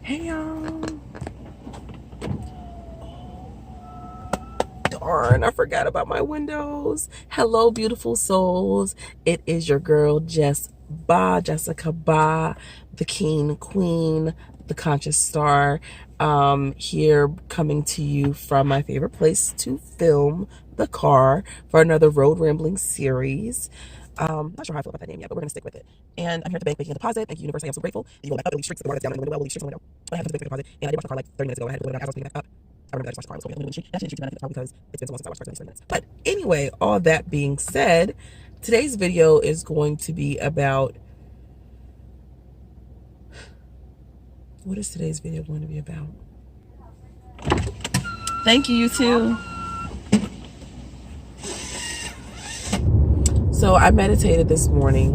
Hey y'all. Darn, I forgot about my windows. Hello, beautiful souls. It is your girl, Jessica Ba, the King Queen, the Conscious Star, here coming to you from my favorite place to film, the car, for another Road Rambling series. Not sure how I feel about that name yet, but we're gonna stick with it. And I'm here at the bank making a deposit. Thank you, universe. I am so grateful. And you go back up, and these streaks, the water that's down in the window, will leave streaks on the window. I have to make a deposit, and I did wash the car like 30 minutes ago. I had to go as I was picking it back up. I remember that I just watched the car. I was going to the street. Because it's been so long since I watched cars in 30 minutes. But anyway, all that being said, today's video is going to be about. What is today's video going to be about? Thank you, you too. So I meditated this morning,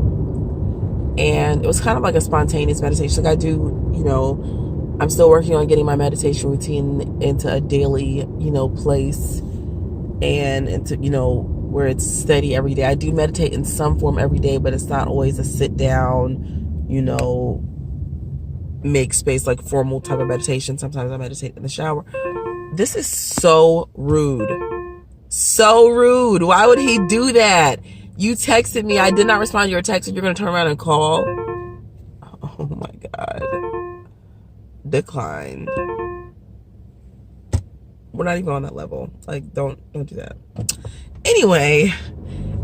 and it was kind of like a spontaneous meditation. Like I do, I'm still working on getting my meditation routine into a daily, place, and into, where it's steady every day. I do meditate in some form every day, but it's not always a sit down, make space, like formal type of meditation. Sometimes I meditate in the shower. This is so rude. So rude. Why would he do that? You texted me. I did not respond to your text, and you're going to turn around and call? Oh my God. Declined. We're not even on that level. Like, don't do that. Anyway,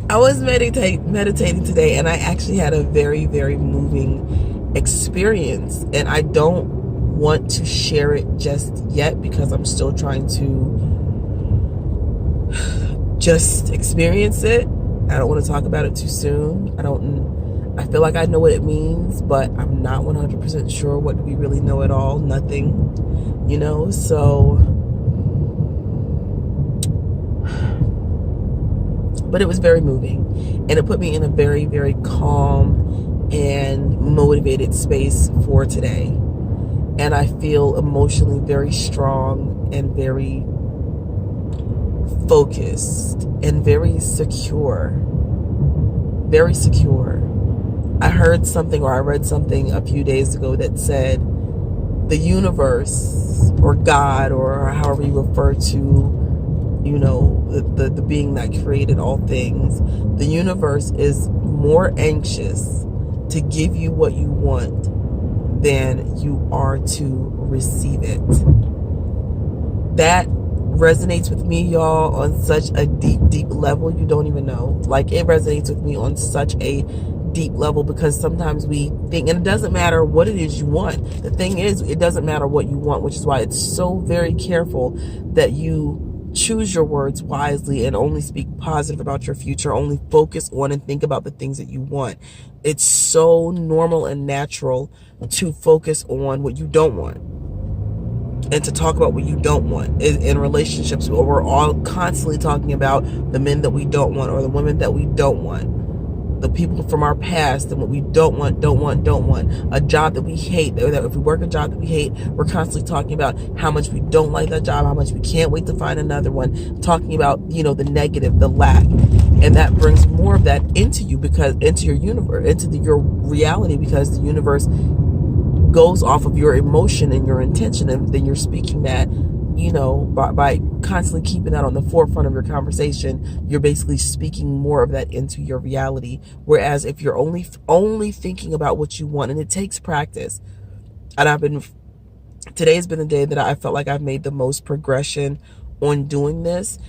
I was meditating today, and I actually had a very, very moving experience. And I don't want to share it just yet because I'm still trying to just experience it. I don't want to talk about it too soon. I feel like I know what it means, but I'm not 100% sure what we really know at all. Nothing, so. But it was very moving, and it put me in a very, very calm and motivated space for today. And I feel emotionally very strong and very focused and very secure. Very secure. I heard something, or I read something a few days ago that said the universe, or God, or however you refer to, the being that created all things, the universe is more anxious to give you what you want than you are to receive it. That resonates with me, y'all, on such a deep, deep level you don't even know. Like, it resonates with me on such a deep level, because sometimes we think, and it doesn't matter what it is you want. The thing is, it doesn't matter what you want, which is why it's so very careful that you choose your words wisely and only speak positive about your future. Only focus on and think about the things that you want. It's so normal and natural to focus on what you don't want and to talk about what you don't want. In relationships, we're all constantly talking about the men that we don't want, or the women that we don't want, the people from our past, and what we don't want. A job that we hate, that if we work a job that we hate, we're constantly talking about how much we don't like that job, how much we can't wait to find another one, talking about, the negative, the lack. And that brings more of that into you, because into your universe, into your reality, because the universe goes off of your emotion and your intention, and then you're speaking that, by constantly keeping that on the forefront of your conversation, you're basically speaking more of that into your reality. Whereas if you're only thinking about what you want, and it takes practice, and today's been the day that I felt like I've made the most progression on doing this,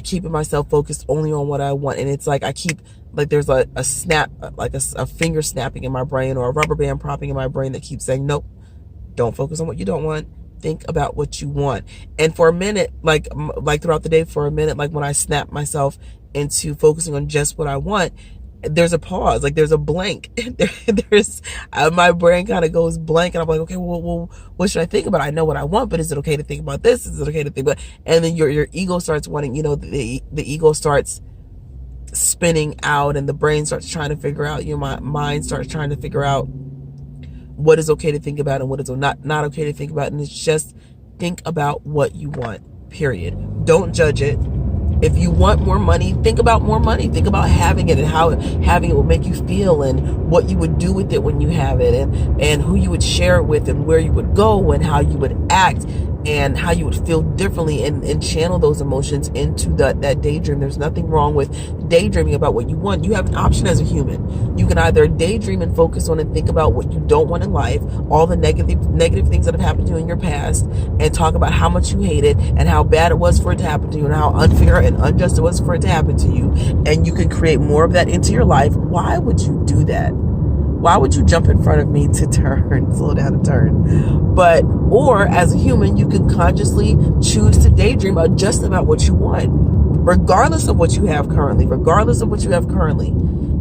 keeping myself focused only on what I want. And it's like I keep, like, there's a snap, like a finger snapping in my brain, or a rubber band propping in my brain that keeps saying, nope, don't focus on what you don't want. Think about what you want. And for a minute, like throughout the day, for a minute, like when I snap myself into focusing on just what I want, there's a pause, like there's a blank. There's my brain kind of goes blank, and I'm like, okay, well, what should I think about? I know what I want, but is it okay to think about this? Is it okay to think about? And then your ego starts wanting, the ego starts spinning out, and the brain starts trying to figure out, my mind starts trying to figure out what is okay to think about and what is not okay to think about. And it's just think about what you want, period. Don't judge it. If you want more money, think about more money. Think about having it and how having it will make you feel, and what you would do with it when you have it, and who you would share it with, and where you would go, and how you would act, and how you would feel differently, and channel those emotions into that daydream. There's nothing wrong with daydreaming about what you want. You have an option as a human. You can either daydream and focus on and think about what you don't want in life, all the negative things that have happened to you in your past, and talk about how much you hate it and how bad it was for it to happen to you and how unfair and unjust it was for it to happen to you. And you can create more of that into your life. Why would you do that? Why would you jump in front of me to turn, slow down and turn? Or as a human, you can consciously choose to daydream just about what you want, regardless of what you have currently,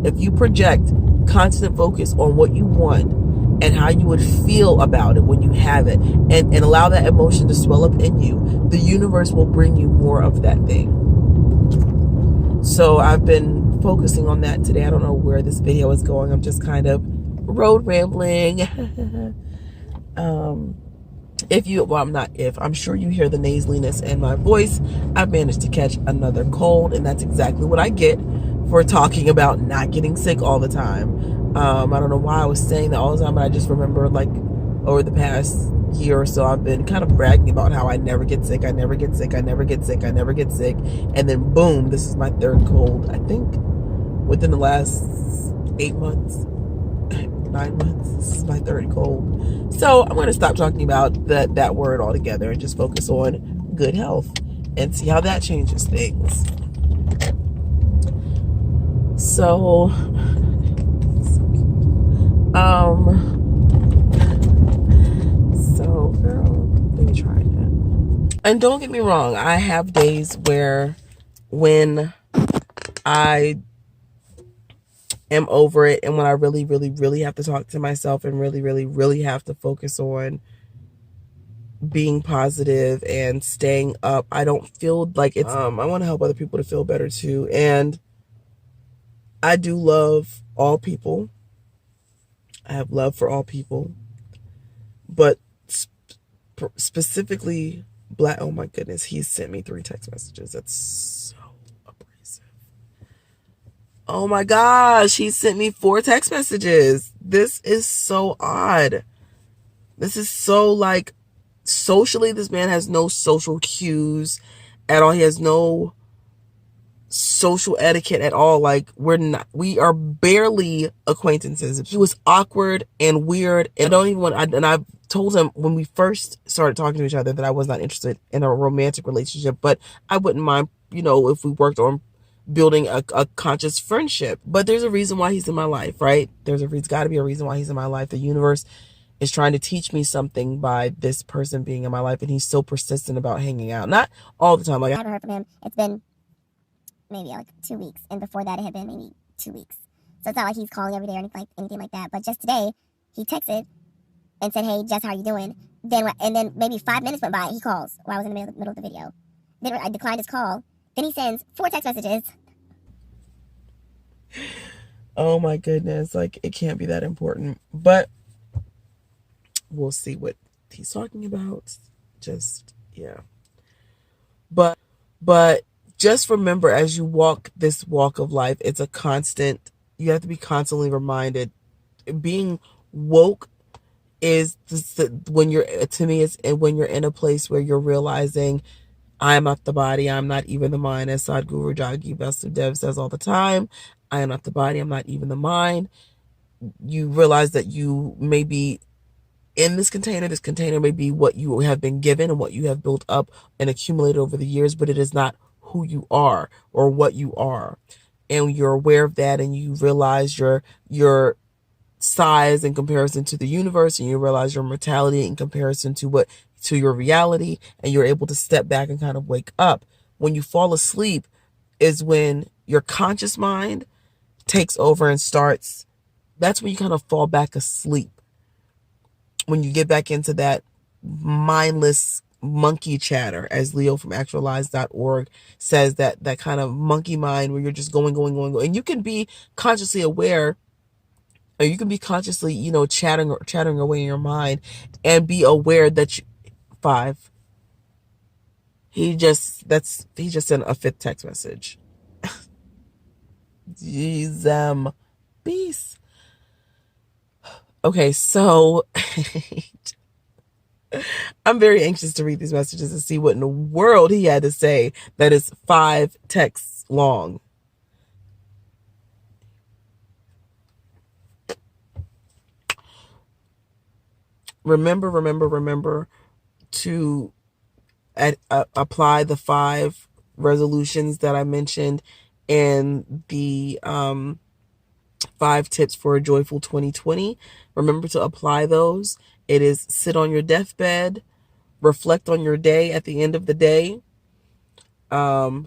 If you project constant focus on what you want and how you would feel about it when you have it, and allow that emotion to swell up in you, the universe will bring you more of that thing. So I've been focusing on that today. I don't know where this video is going. I'm just kind of road rambling. I'm sure you hear the nasaliness in my voice. I've managed to catch another cold, and that's exactly what I get for talking about not getting sick all the time. I don't know why I was saying that all the time, but I just remember, like, over the past year or so, I've been kind of bragging about how I never get sick, and then boom, this is my third cold, I think, within the last 8 months, 9 months. This is my third cold. So I'm going to stop talking about that word altogether and just focus on good health and see how that changes things. So girl, let me try that. And don't get me wrong, I have days when I am over it, and when I really, really, really have to talk to myself and really, really, really have to focus on being positive and staying up. I don't feel like it's, I want to help other people to feel better too. And I do love all people. I have love for all people, but specifically Black. Oh my goodness, he sent me 3 text messages. That's so abrasive. Oh my gosh, he sent me 4 text messages. This is so odd. This is so, like, socially, this man has no social cues at all. He has no social etiquette at all. Like, we are barely acquaintances. He was awkward and weird, and I've told him when we first started talking to each other that I was not interested in a romantic relationship, but I wouldn't mind, if we worked on building a conscious friendship. But there's a reason why he's in my life, right? There's got to be a reason why he's in my life. The universe is trying to teach me something by this person being in my life, and he's so persistent about hanging out. Not all the time. Like, I haven't heard from him. It's been maybe like 2 weeks, and before that it had been maybe 2 weeks. So it's not like he's calling every day or anything like that. But just today, he texted and said, "Hey, Jess, how are you doing?" And then maybe 5 minutes went by. He calls while I was in the middle of the video. Then I declined his call. Then he sends 4 text messages. Oh my goodness! Like, it can't be that important. But we'll see what he's talking about. Just, yeah. But just remember, as you walk this walk of life, it's a constant. You have to be constantly reminded. Being woke is when you're in a place where you're realizing, I am not the body, I'm not even the mind, as Sadhguru Jaggi Vasudev says all the time. I am not the body, I'm not even the mind. You realize that you may be in this container. This container may be what you have been given and what you have built up and accumulated over the years, but it is not who you are or what you are. And you're aware of that, and you realize your size in comparison to the universe, and you realize your mortality in comparison to your reality, and you're able to step back and kind of wake up. When you fall asleep is when your conscious mind takes over and starts. That's when you kind of fall back asleep. When you get back into that mindless monkey chatter, as Leo from actualize.org says, that kind of monkey mind where you're just going. And you can be consciously aware, or you can be consciously, chattering away in your mind, and be aware that 5. He just sent a fifth text message. He's peace. Okay, so I'm very anxious to read these messages and see what in the world he had to say that is 5 texts long. Remember to apply the 5 resolutions that I mentioned and the 5 tips for a joyful 2020. Remember to apply those. It is sit on your deathbed, reflect on your day at the end of the day. I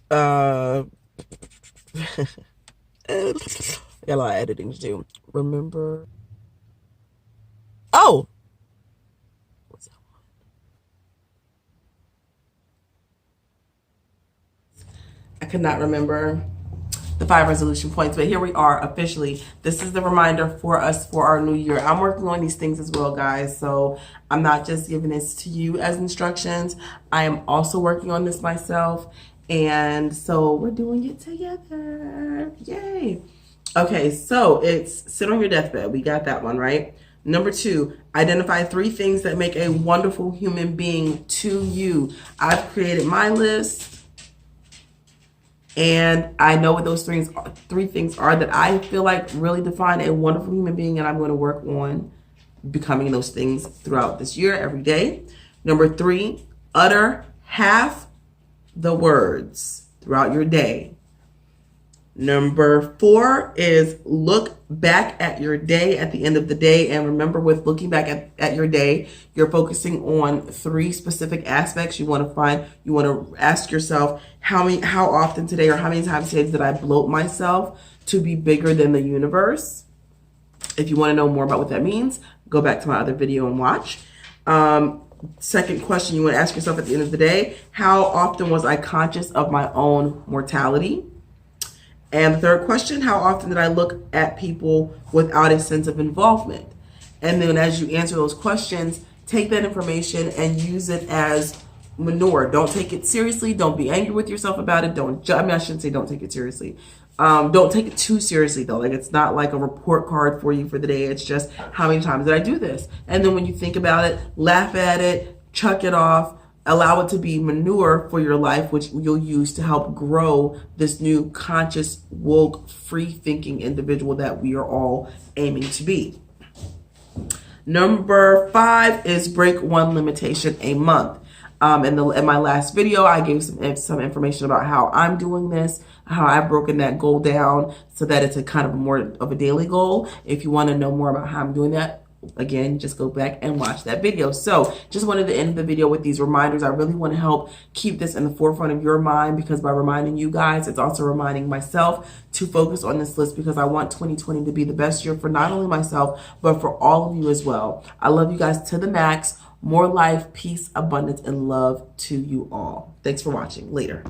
got a lot of editing to do. Remember. Oh! What's that one? I could not remember the 5 resolution points, but here we are officially. This is the reminder for us for our new year. I'm working on these things as well, guys, so I'm not just giving this to you as instructions. I am also working on this myself, and so we're doing it together. Yay! Okay, so it's sit on your deathbed. We got that one, right? Number 2, identify 3 things that make a wonderful human being to you. I've created my list. And I know what those 3 things are that I feel like really define a wonderful human being, and I'm going to work on becoming those things throughout this year, every day. Number 3, utter half the words throughout your day. Number 4 is look back at your day at the end of the day. And remember, with looking back at your day, you're focusing on 3 specific aspects. You want to ask yourself, how often today, or how many times today did I bloat myself to be bigger than the universe? If you want to know more about what that means, go back to my other video and watch. Second question you want to ask yourself at the end of the day, how often was I conscious of my own mortality? And the third question, how often did I look at people without a sense of involvement? And then as you answer those questions, take that information and use it as manure. Don't take it seriously. Don't be angry with yourself about it. I shouldn't say don't take it seriously. Don't take it too seriously though. Like, it's not like a report card for you for the day. It's just, how many times did I do this? And then when you think about it, laugh at it, chuck it off, allow it to be manure for your life, which you'll use to help grow this new conscious, woke, free-thinking individual that we are all aiming to be. Number 5 is break 1 limitation a month. In my last video, I gave some information about how I'm doing this, how I've broken that goal down so that it's a kind of more of a daily goal. If you want to know more about how I'm doing that, again, just go back and watch that video. So just wanted to end the video with these reminders. I really want to help keep this in the forefront of your mind, because by reminding you guys, it's also reminding myself to focus on this list, because I want 2020 to be the best year for not only myself, but for all of you as well. I love you guys to the max. More life, peace, abundance, and love to you all. Thanks for watching. Later.